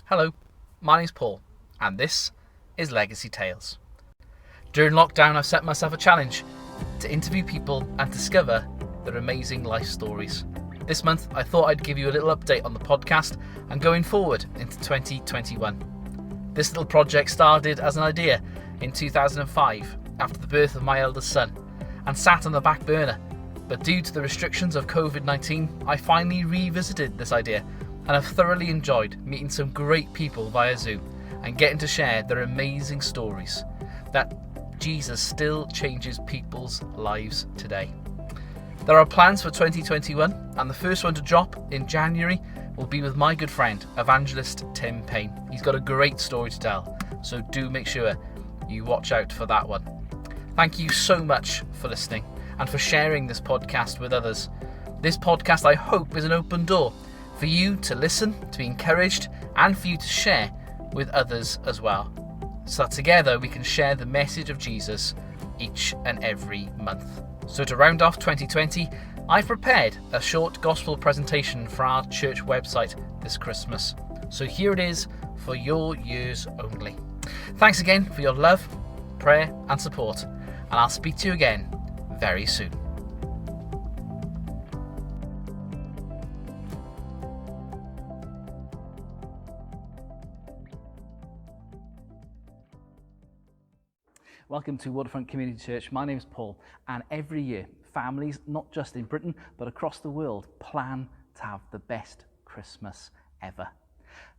Hello, my name's Paul, and this is Legacy Tales. During lockdown, I've set myself a challenge to interview people and discover their amazing life stories. This month, I thought I'd give you a little update on the podcast and going forward into 2021. This little project started as an idea in 2005 after the birth of my eldest son and sat on the back burner. But due to the restrictions of COVID-19, I finally revisited this idea and have thoroughly enjoyed meeting some great people via Zoom and getting to share their amazing stories that Jesus still changes people's lives today. There are plans for 2021, and the first one to drop in January will be with my good friend, evangelist Tim Payne. He's got a great story to tell, so do make sure you watch out for that one. Thank you so much for listening and for sharing this podcast with others. This podcast, I hope, is an open door for you to listen, to be encouraged, and for you to share with others as well, so that together we can share the message of Jesus each and every month. So to round off 2020, I've prepared a short gospel presentation for our church website this Christmas. So here it is for your ears only. Thanks again for your love, prayer and support, and I'll speak to you again very soon. Welcome to Waterfront Community Church. My name is Paul, and every year families, not just in Britain but across the world, plan to have the best Christmas ever.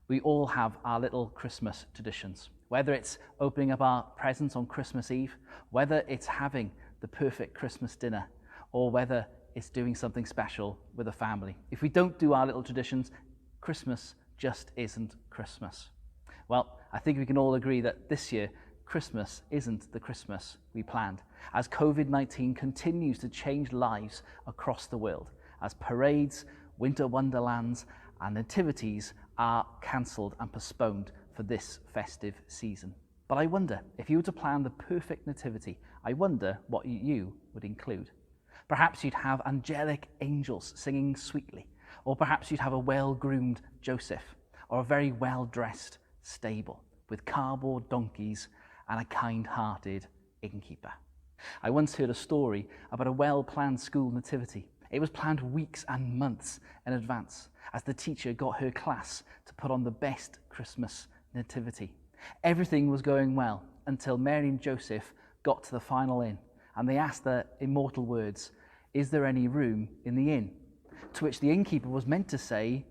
We all have our little Christmas traditions, whether it's opening up our presents on Christmas Eve, whether it's having the perfect Christmas dinner, or whether it's doing something special with a family. If we don't do our little traditions, Christmas just isn't Christmas. Well, I think we can all agree that this year Christmas isn't the Christmas we planned, as COVID-19 continues to change lives across the world, as parades, winter wonderlands and nativities are cancelled and postponed for this festive season. But I wonder, if you were to plan the perfect nativity, I wonder what you would include. Perhaps you'd have angelic angels singing sweetly, or perhaps you'd have a well-groomed Joseph, or a very well-dressed stable with cardboard donkeys and a kind-hearted innkeeper. I once heard a story about a well-planned school nativity. It was planned weeks and months in advance as the teacher got her class to put on the best Christmas nativity. Everything was going well until Mary and Joseph got to the final inn, and they asked the immortal words, "Is there any room in the inn?" To which the innkeeper was meant to say,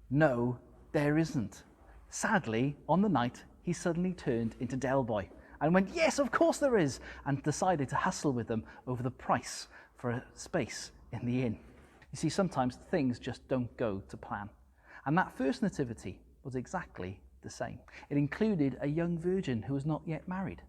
"No, there isn't." Sadly, on the night, he suddenly turned into Del Boy and went, "Yes, of course there is," and decided to hustle with them over the price for a space in the inn. You see, sometimes things just don't go to plan. And that first nativity was exactly the same. It included a young virgin who was not yet married.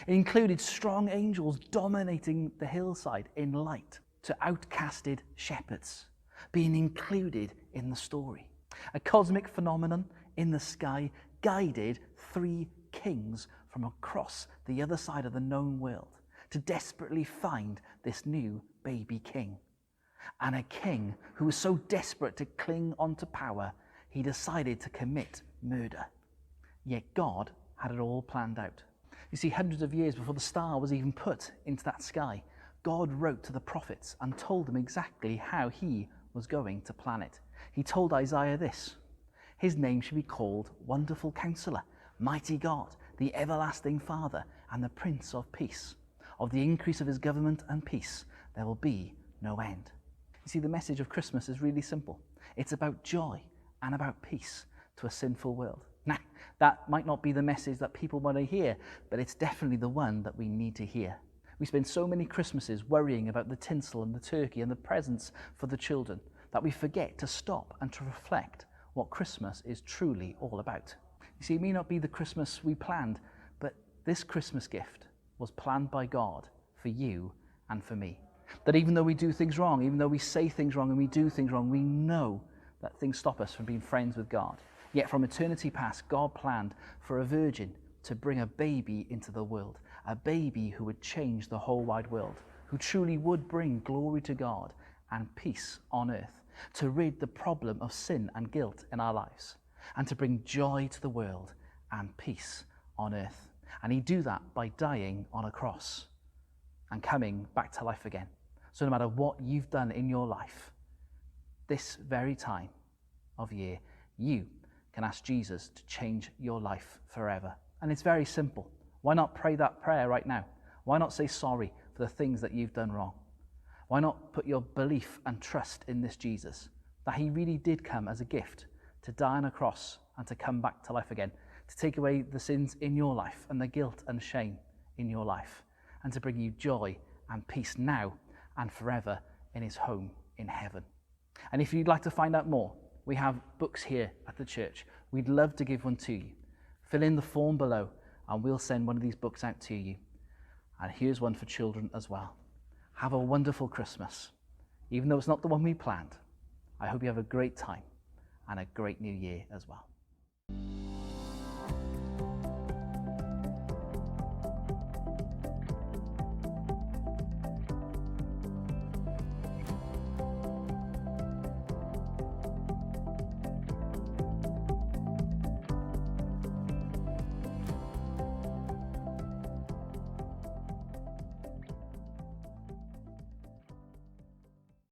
It included strong angels dominating the hillside in light to outcasted shepherds being included in the story. A cosmic phenomenon in the sky guided three kings from across the other side of the known world to desperately find this new baby king. And a king who was so desperate to cling onto power, he decided to commit murder. Yet God had it all planned out. You see, hundreds of years before the star was even put into that sky, God wrote to the prophets and told them exactly how he was going to plan it. He told Isaiah this: "His name should be called Wonderful Counselor, Mighty God, the Everlasting Father, and the Prince of Peace. Of the increase of his government and peace, there will be no end." You see, the message of Christmas is really simple. It's about joy and about peace to a sinful world. Now, that might not be the message that people want to hear, but it's definitely the one that we need to hear. We spend so many Christmases worrying about the tinsel and the turkey and the presents for the children that we forget to stop and to reflect what Christmas is truly all about. You see, it may not be the Christmas we planned, but this Christmas gift was planned by God for you and for me. That even though we do things wrong, even though we say things wrong and we do things wrong, we know that things stop us from being friends with God. Yet from eternity past, God planned for a virgin to bring a baby into the world, a baby who would change the whole wide world, who truly would bring glory to God and peace on earth, to rid the problem of sin and guilt in our lives. and to bring joy to the world and peace on earth. And he'd do that by dying on a cross and coming back to life again. So no matter what you've done in your life, this very time of year, you can ask Jesus to change your life forever. And it's very simple. Why not pray that prayer right now? Why not say sorry for the things that you've done wrong? Why not put your belief and trust in this Jesus, that he really did come as a gift to die on a cross and to come back to life again, to take away the sins in your life and the guilt and shame in your life, and to bring you joy and peace now and forever in his home in heaven. And if you'd like to find out more, we have books here at the church. We'd love to give one to you. Fill in the form below and we'll send one of these books out to you. And here's one for children as well. Have a wonderful Christmas. Even though it's not the one we planned, I hope you have a great time and a great new year as well.